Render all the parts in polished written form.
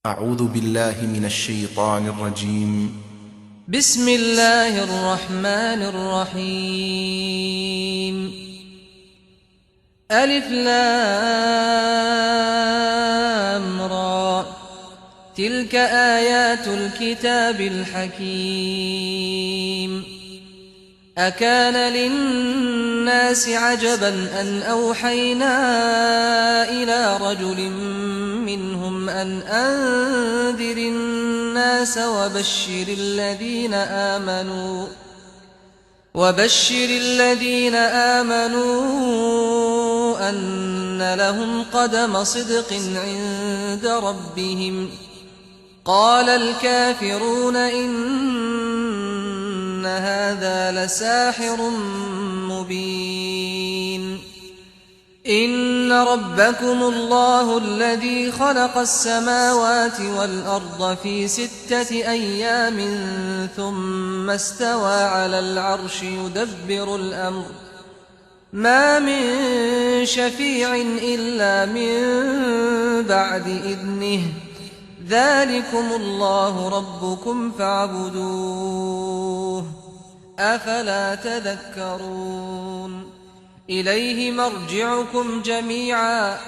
أعوذ بالله من الشيطان الرجيم. بسم الله الرحمن الرحيم. ألف لام را، تلك آيات الكتاب الحكيم. أكان للناس عجبا أن أوحينا إلى رجل منهم أن أنذر الناس وبشر الذين آمنوا أن لهم قدم صدق عند ربهم. قال الكافرون إن هذا لساحر مبين. إن ربكم الله الذي خلق السماوات والأرض في 6 أيام ثم استوى على العرش يدبر الأمر، ما من شفيع إلا من بعد إذنه، ذلكم الله ربكم فاعبدوه، أفلا تذكرون. إليه مرجعكم جميعا،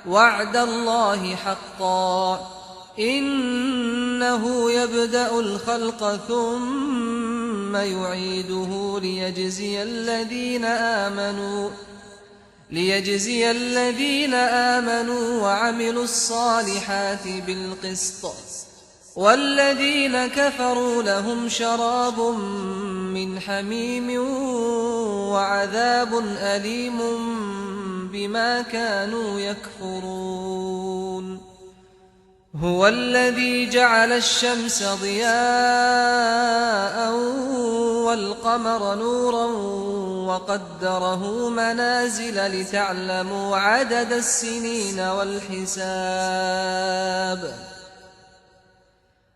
وعد الله حقا، إنه يبدأ الخلق ثم يعيده ليجزي الذين آمنوا وعملوا الصالحات بالقسط، والذين كفروا لهم شراب من حميم وعذاب أليم بما كانوا يكفرون. هو الذي جعل الشمس ضياء والقمر نورا وقدره منازل لتعلموا عدد السنين والحساب.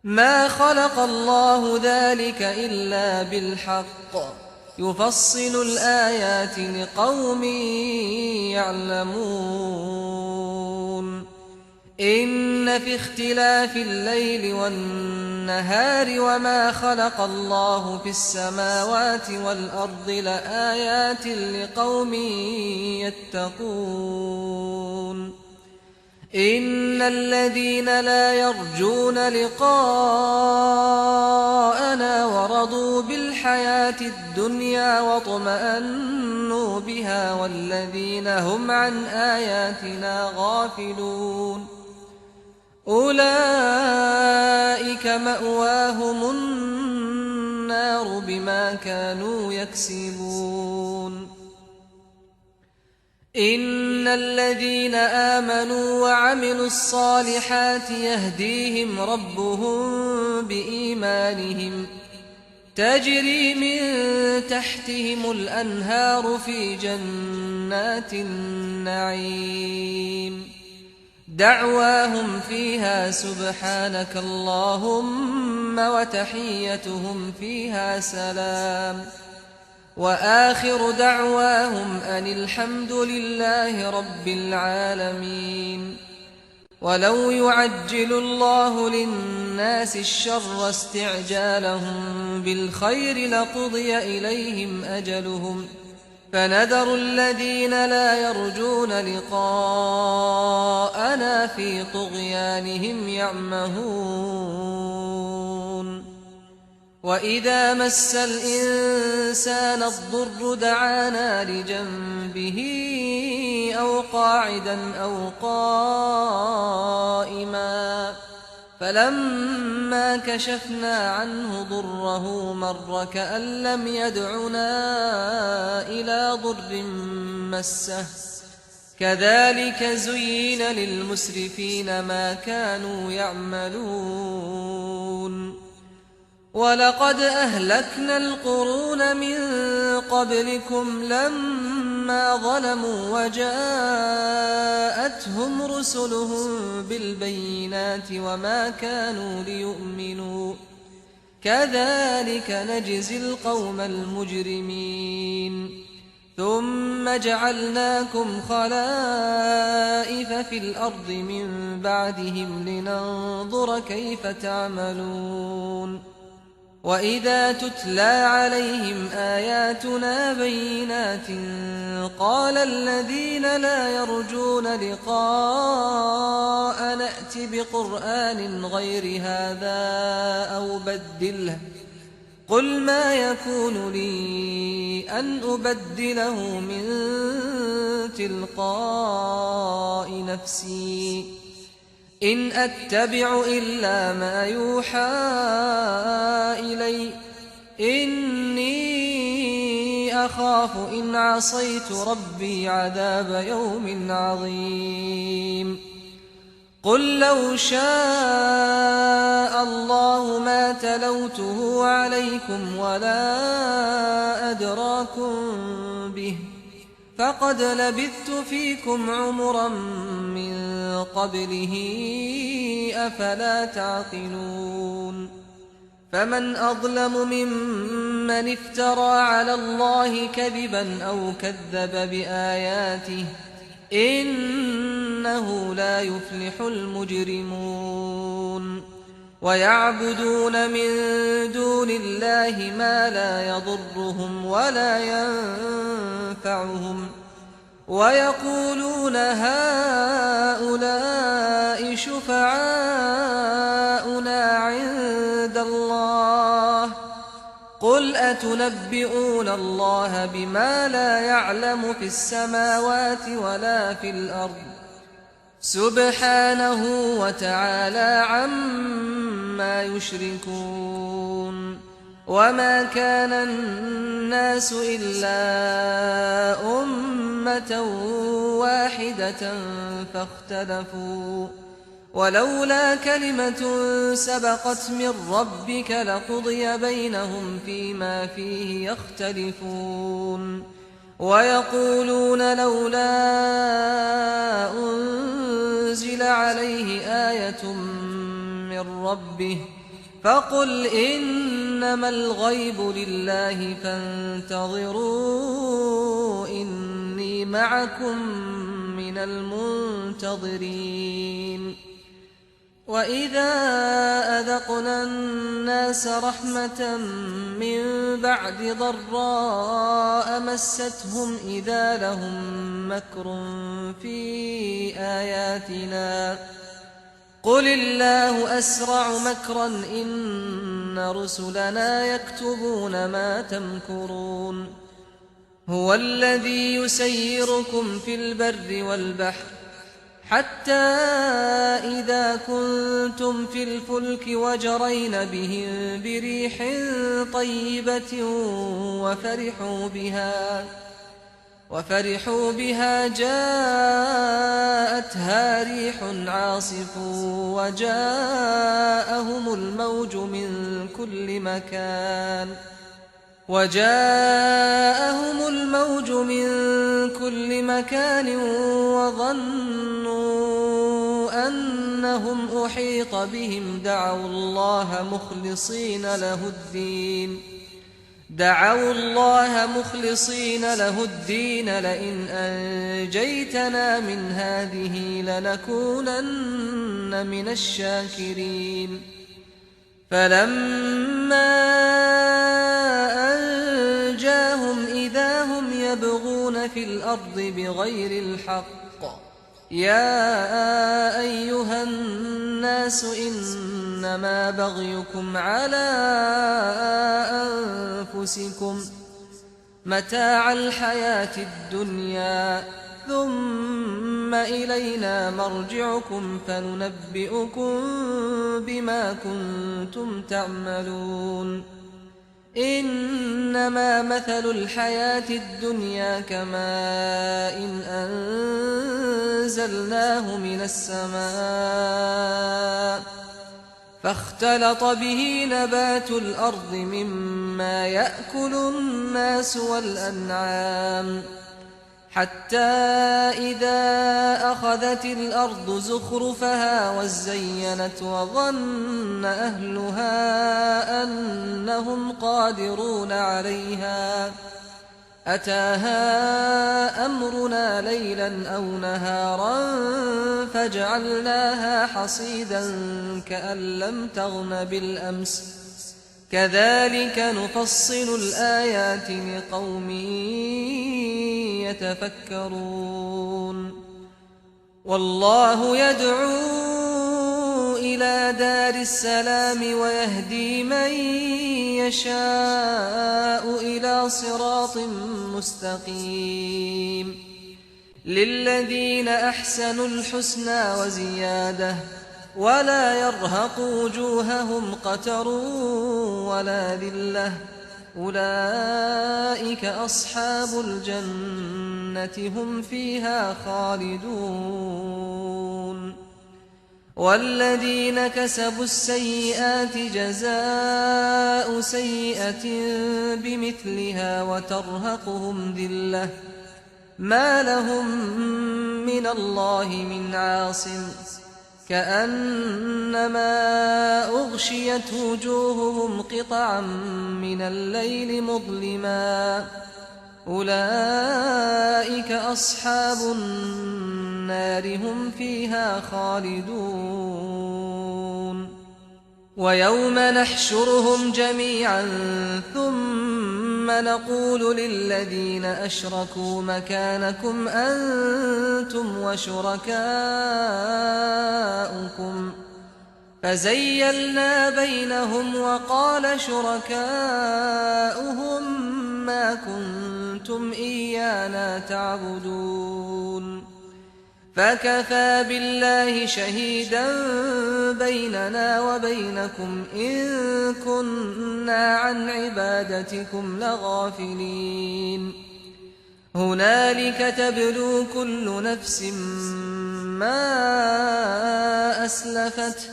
ما خلق الله ذلك إلا بالحق، يفصل الآيات لقوم يعلمون. إن في اختلاف الليل والنهار وما خلق الله في السماوات والأرض لآيات لقوم يتقون. إن الذين لا يرجون لقاءنا ورضوا بالحياة الدنيا واطمأنوا بها والذين هم عن آياتنا غافلون، أولئك مأواهم النار بما كانوا يكسبون. إن الذين آمنوا وعملوا الصالحات يهديهم ربهم بإيمانهم، تجري من تحتهم الأنهار في جنات النعيم، دعواهم فيها سبحانك اللهم وتحيتهم فيها سلام، وآخر دعواهم أن الحمد لله رب العالمين. ولو يعجل الله للناس الشر استعجالهم بالخير لقضي إليهم أجلهم، فنذر الذين لا يرجون لقاءنا في طغيانهم يعمهون. وإذا مس الإنسان الضر دعانا لجنبه أو قاعدا أو قائما، فلما كشفنا عنه ضره مر كأن لم يدعنا إلى ضر مسه، كذلك زين للمسرفين ما كانوا يعملون. ولقد أهلكنا القرون من قبلكم لما ظلموا وجاءتهم رسلهم بالبينات وما كانوا ليؤمنوا، كذلك نجزي القوم المجرمين. ثم جعلناكم خلائف في الأرض من بعدهم لننظر كيف تعملون وإذا تتلى عليهم آياتنا بينات قال الذين لا يرجون لقاء نأت بقرآن غير هذا أو بدله قل ما يكون لي أن أبدله من تلقاء نفسي إن أتبع إلا ما يوحى إلي إني أخاف إن عصيت ربي عذاب يوم عظيم قل لو شاء الله ما تلوته عليكم ولا أدراكم به فقد لبثت فيكم عمرا من قبله أفلا تعقلون فمن أظلم ممن افترى على الله كذبا أو كذب بآياته إنه لا يفلح المجرمون ويعبدون من دون الله ما لا يضرهم ولا ينفعهم ويقولون هؤلاء شفعاؤنا عند الله قل أتنبئون الله بما لا يعلم في السماوات ولا في الأرض سبحانه وتعالى عما يشركون وما كان الناس إلا أمة واحدة فاختلفوا ولولا كلمة سبقت من ربك لقضي بينهم فيما فيه يختلفون ويقولون لولا أنزل عليه آية من ربه فقل إنما الغيب لله فانتظروا إني معكم من المنتظرين وإذا أذقنا الناس رحمة من بعد ضراء مستهم إذا لهم مكر في آياتنا قل الله أسرع مكرا إن رسلنا يكتبون ما تمكرون هو الذي يسيركم في البر والبحر حتى إذا كنتم في الفلك وجرين بهم بريح طيبة وفرحوا بها جاءتها ريح عاصف وجاءهم الموج من كل مكان وظنوا أنهم أحيط بهم دعوا الله مخلصين له الدين لئن أنجيتنا من هذه لنكونن من الشاكرين فلما أنجاهم إذا هم يبغون في الأرض بغير الحق يا أيها الناس إنما بغيكم على أنفسكم متاع الحياة الدنيا ثم إلينا مرجعكم فننبئكم بما كنتم تعملون إنما مثل الحياة الدنيا كماء أنزلناه من السماء فاختلط به نبات الأرض مما يأكل الناس والأنعام حتى إذا أخذت الأرض زخرفها وزينت وظن أهلها أنهم قادرون عليها أتاها أمرنا ليلا أو نهارا فجعلناها حصيدا كأن لم تغن بالأمس كذلك نفصل الآيات لقوم يتفكرون والله يدعو إلى دار السلام ويهدي من يشاء إلى صراط مستقيم للذين أحسنوا الحسنى وزيادة ولا يرهق وجوههم قتر ولا ذلة أولئك أصحاب الجنة هم فيها خالدون والذين كسبوا السيئات جزاء سيئة بمثلها وترهقهم ذلة ما لهم من الله من عاصم كأنما أغشيت وجوههم قطعا من الليل مظلما أولئك أصحاب النار هم فيها خالدون ويوم نحشرهم جميعا ثم نقول للذين أشركوا مكانكم أنتم وشركاؤكم فزيلنا بينهم وقال شركاؤهم ما كنتم إيانا تعبدون فكفى بالله شهيدا بيننا وبينكم إن كنا عن عبادتكم لغافلين هنالك تبلو كل نفس ما أسلفت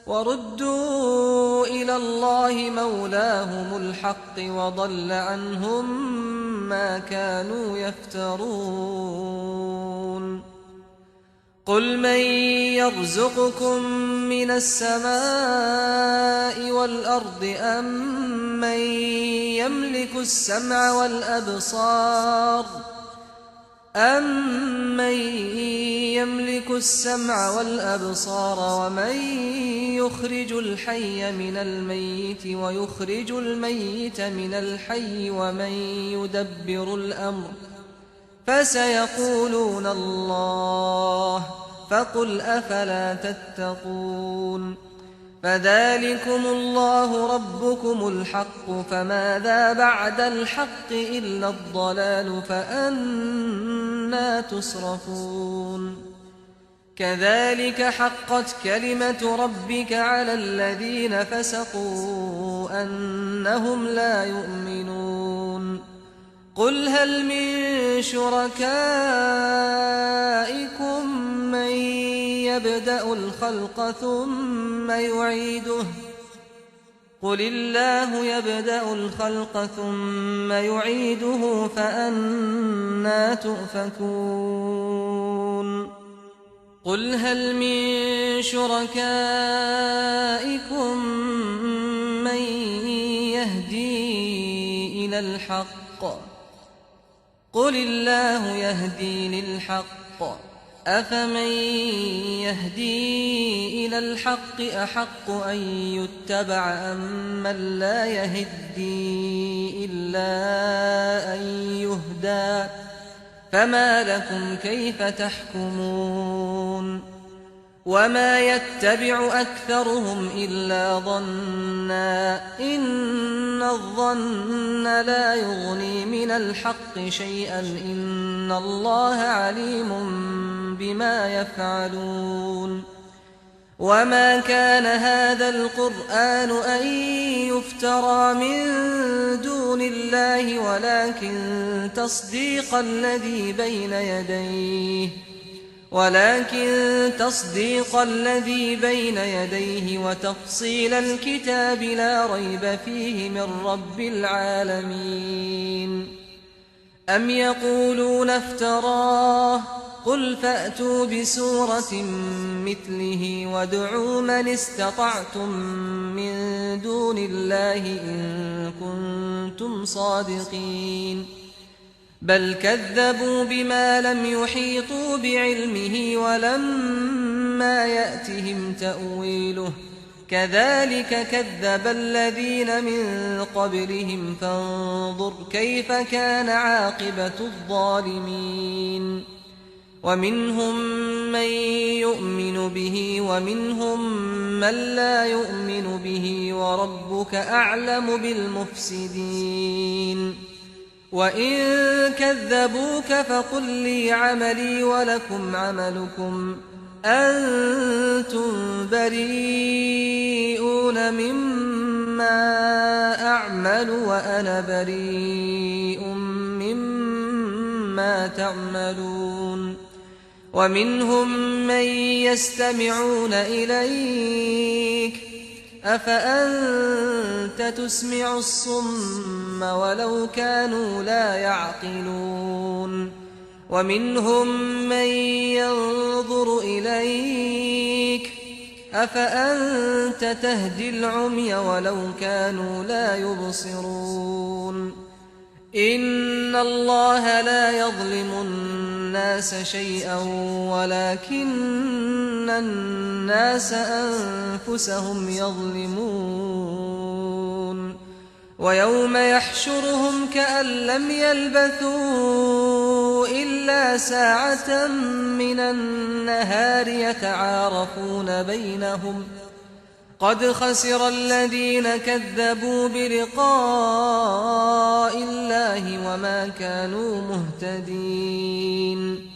وردوا إلى الله مولاهم الحق وضل عنهم ما كانوا يفترون قل من يرزقكم من السماء والأرض أمن يملك السمع والأبصار ومن يخرج الحي من الميت ويخرج الميت من الحي ومن يدبر الأمر فسيقولون الله فقل أفلا تتقون فذلكم الله ربكم الحق فماذا بعد الحق إلا الضلال فأنى تصرفون كذلك حقت كلمة ربك على الذين فسقوا أنهم لا يؤمنون قل هل من شركائكم من يبدأ الخلق ثم يعيده قل الله يبدأ الخلق ثم يعيده فأنى تؤفكون قل هل من شركائكم من يهدي إلى الحق قل الله يهدي للحق أفمن يهدي إلى الحق أحق أن يتبع أمن لا يهدي إلا أن يهدى فما لكم كيف تحكمون وما يتبع أكثرهم إلا ظنا إن الظن لا يغني من الحق شيئا إن الله عليم بما يفعلون وما كان هذا القرآن أن يفترى من دون الله ولكن تصديق الذي بين يديه وتفصيل الكتاب لا ريب فيه من رب العالمين أم يقولون افتراه قل فأتوا بسورة مثله وادعوا من استطعتم من دون الله إن كنتم صادقين بل كذبوا بما لم يحيطوا بعلمه ولما يأتهم تأويله كذلك كذب الذين من قبلهم فانظر كيف كان عاقبة الظالمين ومنهم من يؤمن به ومنهم من لا يؤمن به وربك أعلم بالمفسدين وإن كذبوك فقل لي عملي ولكم عملكم أنتم بريئون مما أعمل وأنا بريء مما تعملون ومنهم من يستمعون إليك أفأنت تسمع الصم ولو كانوا لا يعقلون ومنهم من ينظر إليك أفأنت تهدي العمي ولو كانوا لا يبصرون إن الله لا يظلم الناس شيئا ولكن الناس أنفسهم يظلمون ويوم يحشرهم كأن لم يلبثوا إلا ساعة من النهار يتعارفون بينهم قد خسر الذين كذبوا بلقاء الله وما كانوا مهتدين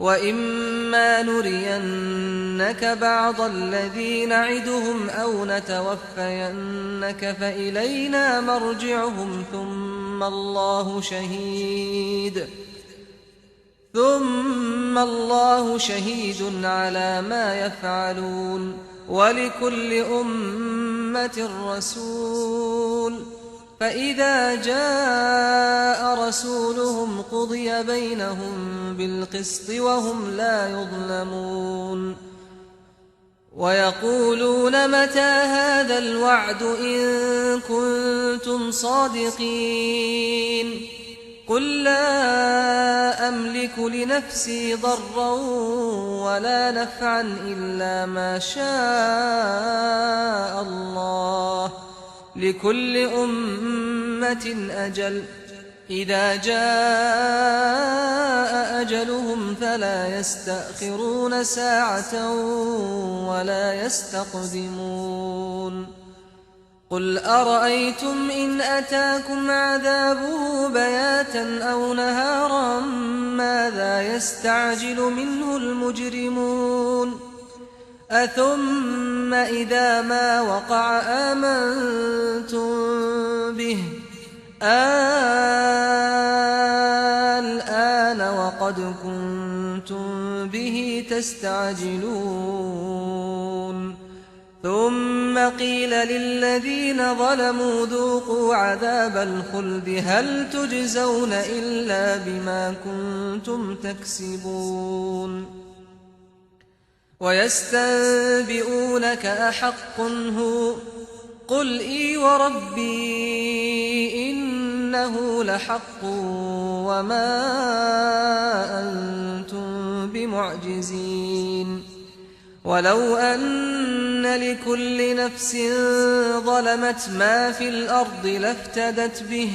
وإما نرينك بعض الذي نعدهم أو نتوفينك فإلينا مرجعهم ثم الله شهيد على ما يفعلون ولكل أمة رسول فإذا جاء رسولهم قضي بينهم بالقسط وهم لا يظلمون ويقولون متى هذا الوعد إن كنتم صادقين قل لا أملك لنفسي ضرا ولا نفعا إلا ما شاء الله لكل أمة أجل إذا جاء أجلهم فلا يستأخرون ساعة ولا يستقدمون قل أرأيتم إن أتاكم عذابه بياتا أو نهارا ماذا يستعجل منه المجرمون أثم إذا ما وقع آمنتم به الآن وقد كنتم به تستعجلون ثم قيل للذين ظلموا ذوقوا عذاب الخلد هل تجزون إلا بما كنتم تكسبون ويستنبئونك أحق هو قل إي وربي إنه لحق وما أنتم بمعجزين ولو أن لكل نفس ظلمت ما في الأرض لافتدت به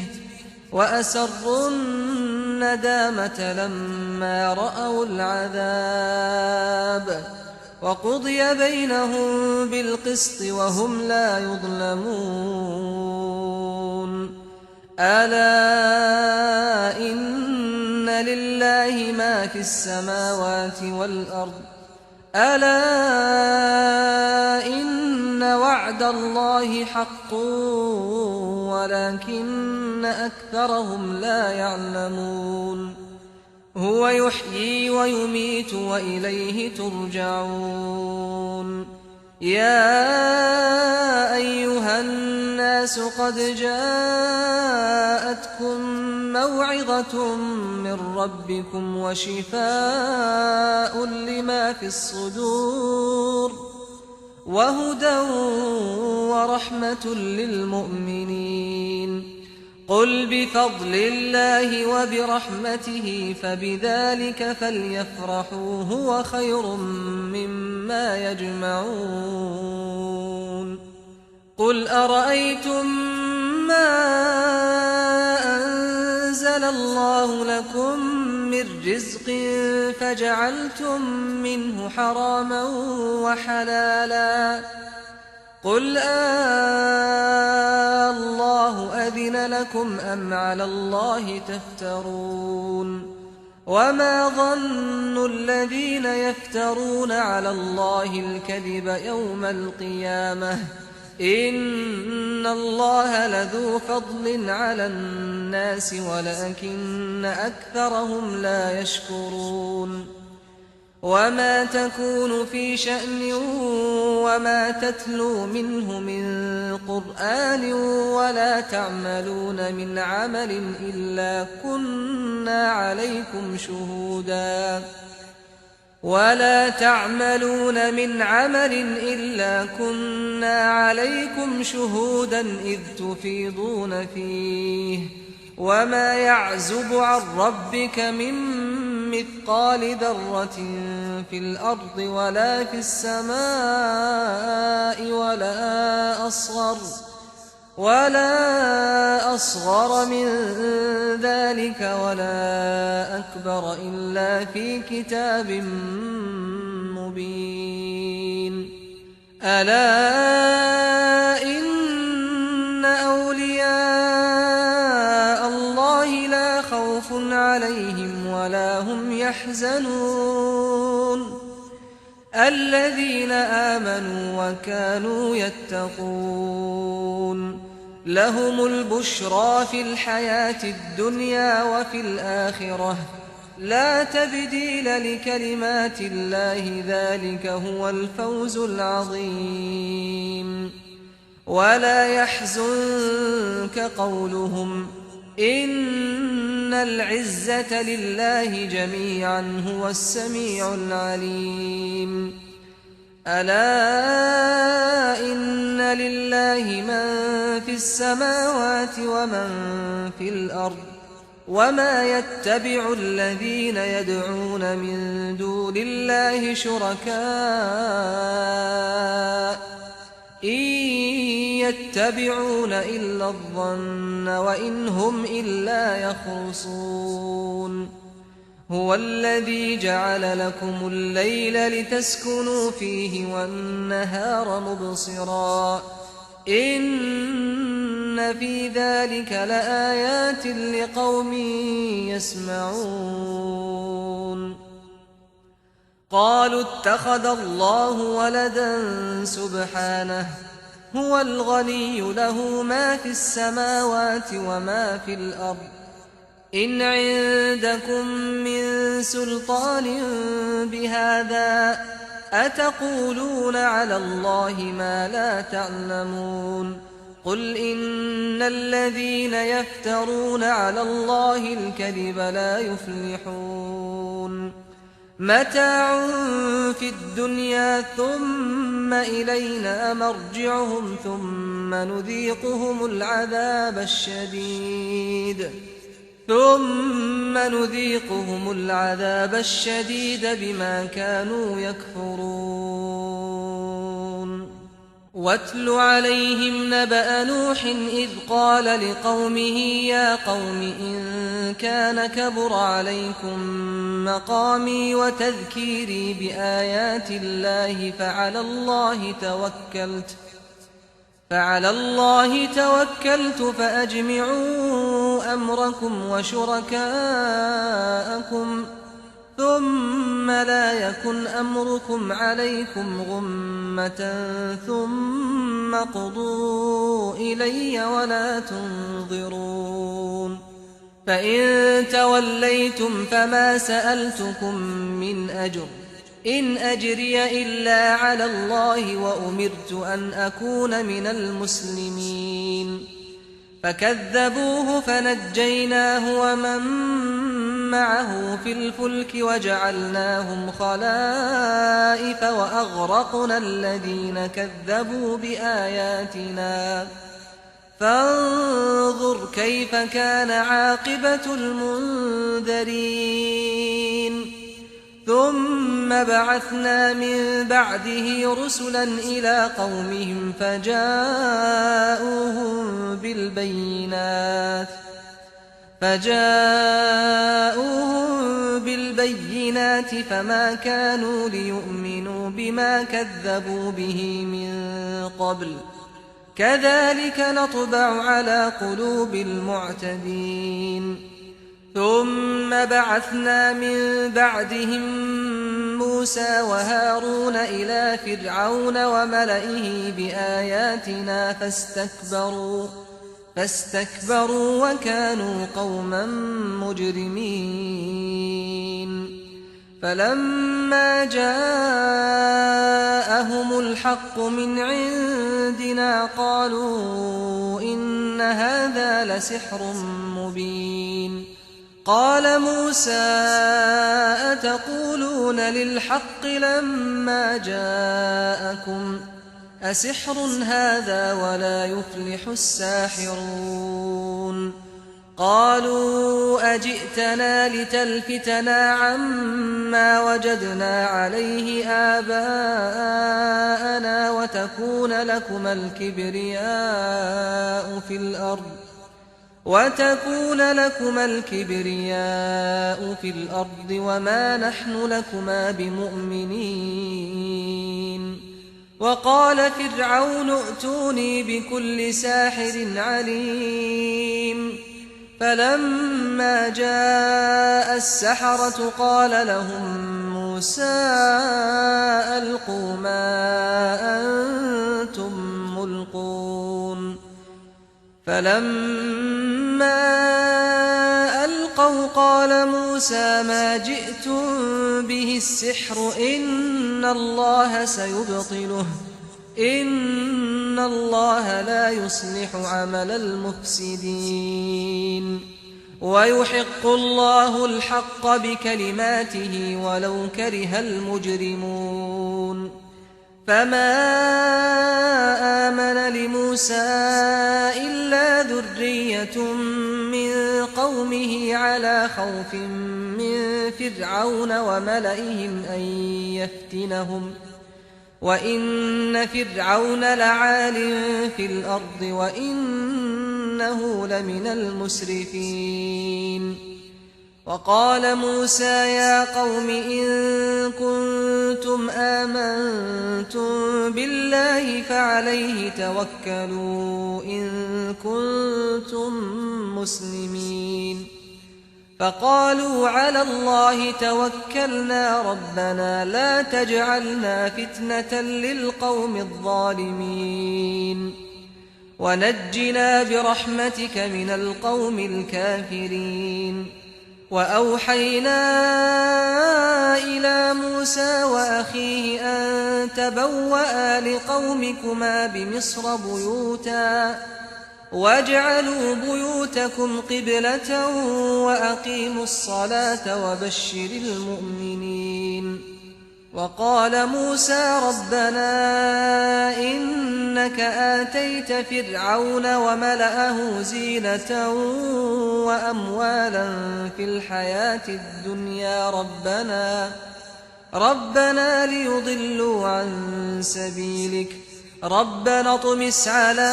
وأسروا الندامة لما رأوا العذاب وقضي بينهم بالقسط وهم لا يظلمون ألا إن لله ما في السماوات والأرض ألا إن وعد الله حق ولكن أكثرهم لا يعلمون هو يحيي ويميت وإليه ترجعون يا أيها الناس قد جاءتكم موعظة من ربكم وشفاء لما في الصدور وهدى ورحمة للمؤمنين قل بفضل الله وبرحمته فبذلك فليفرحوا هو خير مما يجمعون قل أرأيتم ما أنزل الله لكم من رزق فجعلتم منه حراما وحلالا قل الله أذن لكم أم على الله تفترون وما ظن الذين يفترون على الله الكذب يوم القيامة إن الله لذو فضل على الناس ولكن أكثرهم لا يشكرون وما تكون في شأن وما تتلو منه من قرآن ولا تعملون من عمل إلا كنا عليكم شهودا إذ تفيضون فيه وما يعزب عن ربك من مثقال ذرة في الأرض ولا في السماء ولا أصغر من ذلك ولا أكبر إلا في كتاب مبين ألا إن أولياء الله لا خوف عليهم ولا هم يحزنون الذين آمنوا وكانوا يتقون لهم البشرى في الحياة الدنيا وفي الآخرة لا تبديل لكلمات الله ذلك هو الفوز العظيم ولا يحزنك قولهم إن العزة لله جميعا هو السميع العليم ألا إن لله من في السماوات ومن في الأرض وما يتبع الذين يدعون من دون الله شركاء إن يتبعون إلا الظن وإن هم إلا يخرصون هو الذي جعل لكم الليل لتسكنوا فيه والنهار مبصرا إن في ذلك لآيات لقوم يسمعون قالوا اتخذ الله ولدا سبحانه هو الغني له ما في السماوات وما في الأرض إن عندكم من سلطان بهذا أتقولون على الله ما لا تعلمون قل إن الذين يفترون على الله الكذب لا يفلحون متاع في الدنيا ثم إلينا مرجعهم ثم نذيقهم العذاب الشديد بما كانوا يكفرون واتل عليهم نبأ نوح إذ قال لقومه يا قوم إن كان كبر عليكم مقامي وتذكيري بآيات الله فعلى الله توكلت فأجمعوا أمركم وشركاءكم ثم لا يكن أمركم عليكم غمة ثم قضوا إلي ولا تنظرون فإن توليتم فما سألتكم من أجر إن أجري إلا على الله وأمرت أن أكون من المسلمين فكذبوه فنجيناه ومن معه في الفلك وجعلناهم خلائف وأغرقنا الذين كذبوا بآياتنا فانظر كيف كان عاقبة المنذرين ثم بعثنا من بعده رسلا إلى قومهم فجاءوهم بالبينات فما كانوا ليؤمنوا بما كذبوا به من قبل كذلك نطبع على قلوب المعتدين ثم بعثنا من بعدهم موسى وهارون إلى فرعون وملئه بآياتنا فاستكبروا وكانوا قوما مجرمين فلما جاءهم الحق من عندنا قالوا إن هذا لسحر مبين قال موسى أتقولون للحق لما جاءكم أسحر هذا ولا يفلح الساحرون قالوا أجئتنا لتلفتنا عما وجدنا عليه آباءنا وتكون لكما الكبرياء في الأرض وما نحن لكما بمؤمنين وقال فرعون ائتوني بكل ساحر عليم فلما جاء السحرة قال لهم موسى ألقوا ما أنتم ملقون فلما ألقوا قال موسى ما جئتم به السحر إن الله سيبطله إن الله لا يصلح عمل المفسدين ويحق الله الحق بكلماته ولو كره المجرمون فما آمن لموسى إلا ذرية من قومه على خوف من فرعون وملئهم أن يفتنهم وإن فرعون لعال في الأرض وإنه لمن المسرفين وقال موسى يا قوم إن كنتم آمنتم بالله فعليه توكلوا إن كنتم مسلمين فقالوا على الله توكلنا ربنا لا تجعلنا فتنة للقوم الظالمين ونجنا برحمتك من القوم الكافرين وأوحينا إلى موسى وأخيه أن تبوأ لقومكما بمصر بيوتا واجعلوا بيوتكم قبلة وأقيموا الصلاة وبشر المؤمنين وقال موسى ربنا إنك آتيت فرعون وملأه زينة وأموالا في الحياة الدنيا ربنا ليضلوا عن سبيلك ربنا اطمس على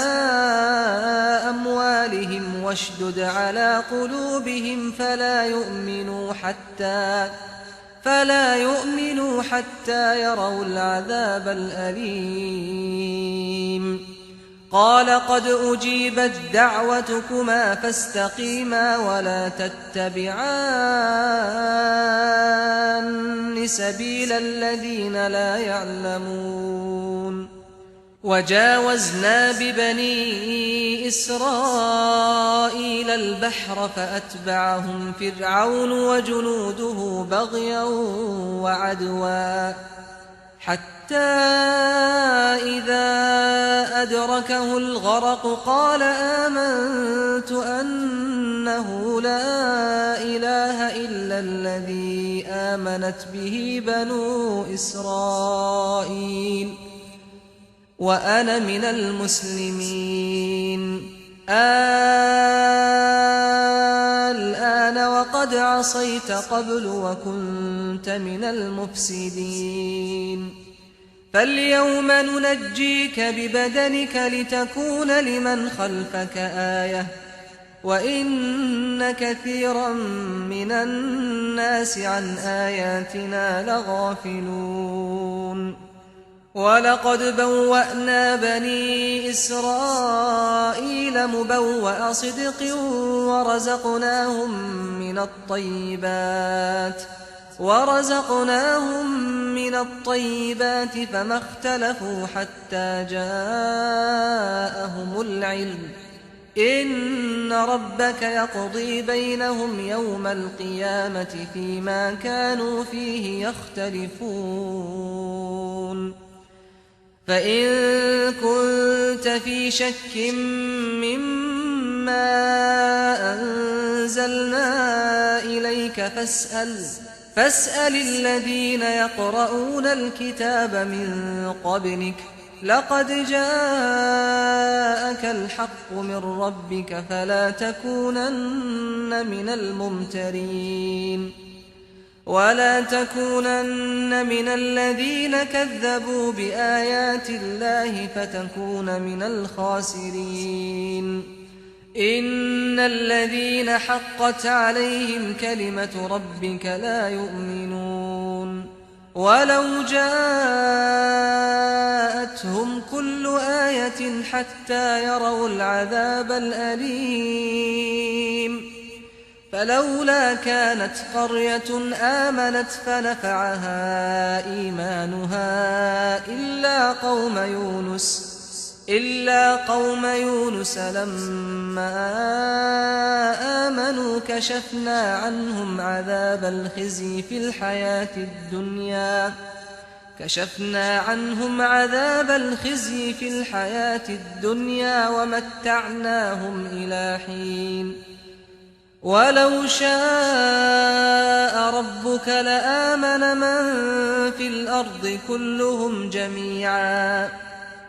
أموالهم واشدد على قلوبهم فلا يؤمنوا حتى يروا العذاب الأليم قال قد أجيبت دعوتكما فاستقيما ولا تتبعان سبيل الذين لا يعلمون وجاوزنا ببني إسرائيل البحر فأتبعهم فرعون وجنوده بغيا وعدوا حتى إذا أدركه الغرق قال آمنت أنه لا إله إلا الذي آمنت به بنو إسرائيل وأنا من المسلمين الآن وقد عصيت قبل وكنت من المفسدين فاليوم ننجيك ببدنك لتكون لمن خلفك آية وإن كثيرا من الناس عن آياتنا لغافلون ولقد بوأنا بني إسرائيل مبوأ صدق ورزقناهم من الطيبات فما اختلفوا حتى جاءهم العلم إن ربك يقضي بينهم يوم القيامة فيما كانوا فيه يختلفون فإن كنت في شك مما أنزلنا إليك فاسأل الذين يقرؤون الكتاب من قبلك لقد جاءك الحق من ربك فلا تكونن من الممترين ولا تكونن من الذين كذبوا بآيات الله فتكون من الخاسرين إن الذين حقت عليهم كلمة ربك لا يؤمنون ولو جاءتهم كل آية حتى يروا العذاب الأليم فلولا كانت قرية آمنت فنفعها إيمانها إلا قوم يونس لما آمنوا كشفنا عنهم عذاب الخزي في الحياة الدنيا ومتعناهم إلى حين ولو شاء ربك لآمن من في الأرض كلهم جميعا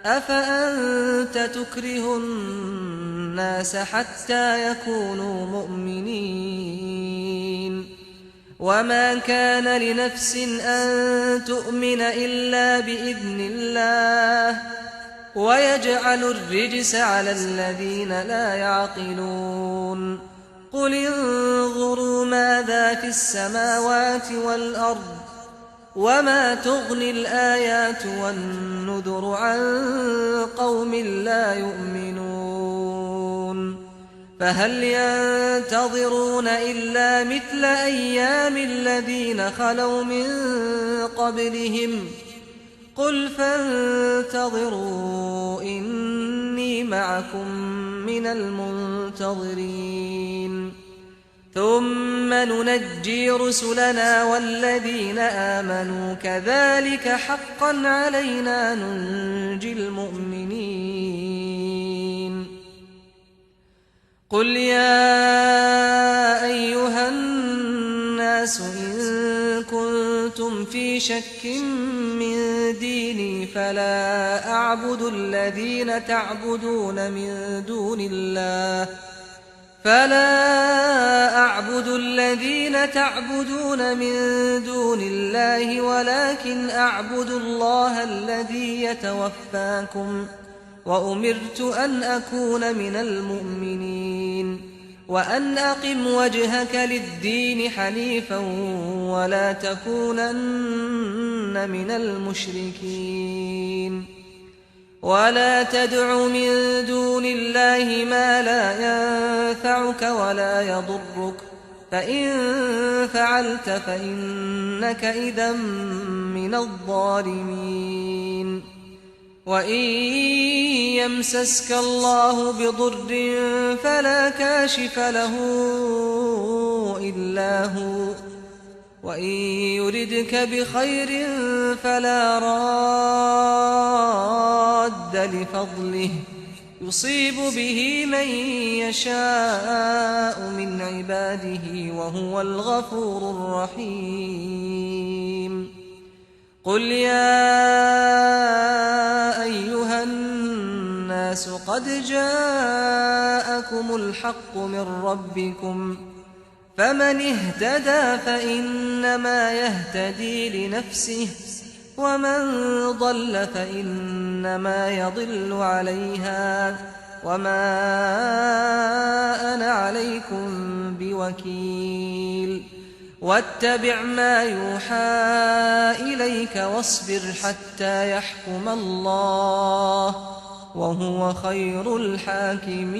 أفأنت تكره الناس حتى يكونوا مؤمنين وما كان لنفس أن تؤمن إلا بإذن الله ويجعل الرجس على الذين لا يعقلون قل انظروا ماذا في السماوات والأرض وما تغني الآيات والنذر عن قوم لا يؤمنون فهل ينتظرون إلا مثل أيام الذين خلوا من قبلهم قل فانتظروا إني معكم من المنتظرين ثم ننجي رسلنا والذين آمنوا كذلك حقا علينا ننجي المؤمنين قل يا أيها الناس إن كنتم في شك من ديني فلا أعبد الذين تعبدون من دون الله ولكن أعبد الله الذي يتوفاكم وأمرت أن أكون من المؤمنين وأن أقم وجهك للدين حنيفا ولا تكونن من المشركين ولا تدع من دون الله ما لا ينفعك ولا يضرك فإن فعلت فإنك إذا من الظالمين وإن يمسسك الله بضر فلا كاشف له إلا هو وإن يردك بخير فلا راد لفضله يصيب به من يشاء من عباده وهو الغفور الرحيم قل يا أيها الناس الناس قد جاءكم الحق من ربكم فمن اهتدى فإنما يهتدي لنفسه ومن ضل فإنما يضل عليها وما أنا عليكم بوكيل واتبع ما يوحى إليك واصبر حتى يحكم الله وهو خير الحاكمين.